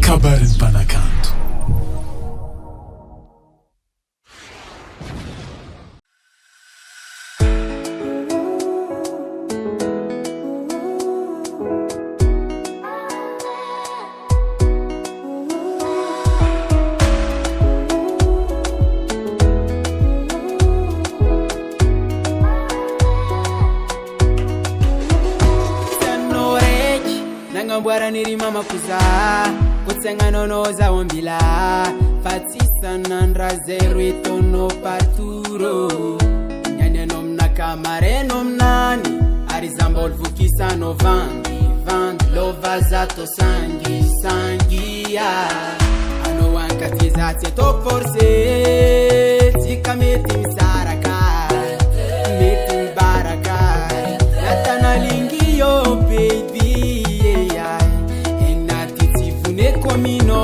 kabarin'ny mpanakanto. Nangamboaran'iry mamako za kotsagnanao za ombila fatsisanandra zero etono parturo niany anao aminakamareno aminany ary za mbôla vokisanao vandy lova zato sangia anao ankaty za tsy ataoko forcé tsika mety misaraka mety mibaraka natanalingi yo baby Mino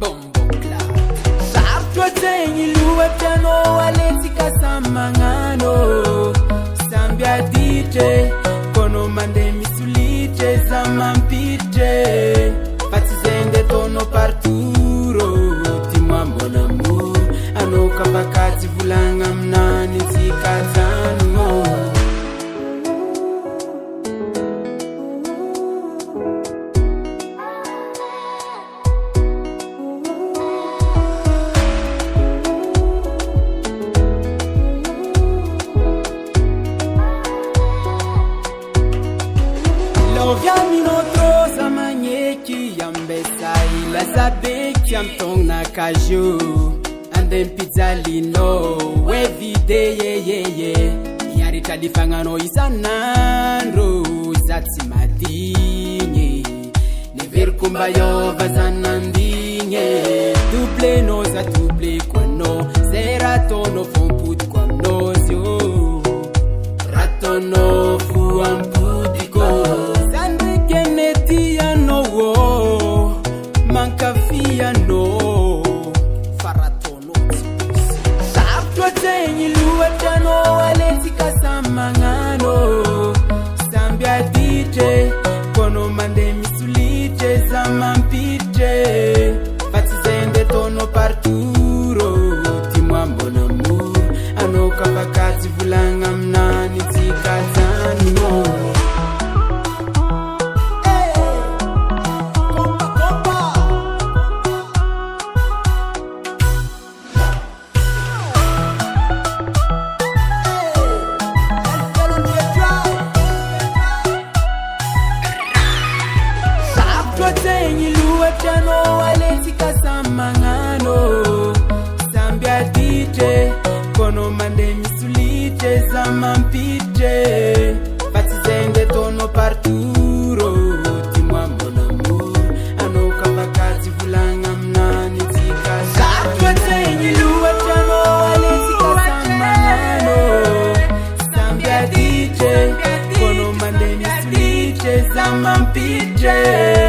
bombo cla sarto tengi lua piano aletika samangano sambia dite kono mande misulite zamampite fatizende tono parturo timwa mon amour ano kapakati vulanga mnani zikazano Zabeki amtong na kaju andem pizzalino everyday yari talifangano isanandro zatsi madinye never kumbayo vazanandinye double no za double kwano seratono fomput kwano zio ratono fu ampudiko sande keneti no mankafia no faratono sarto tengi luatano aletika samangano sambia dite kono mande misulite zamampite fatizende tono parturo timwa mon amour ano kapakati vulanga mnani zikazano Piano aletika samangano sambia dite kono mande misulite zamampite fatizende tono parturo timwa mon amour ano kapakati vulanga mnani zika tengi lua piano aletika samangano sambia dite kono mande misulite zamampite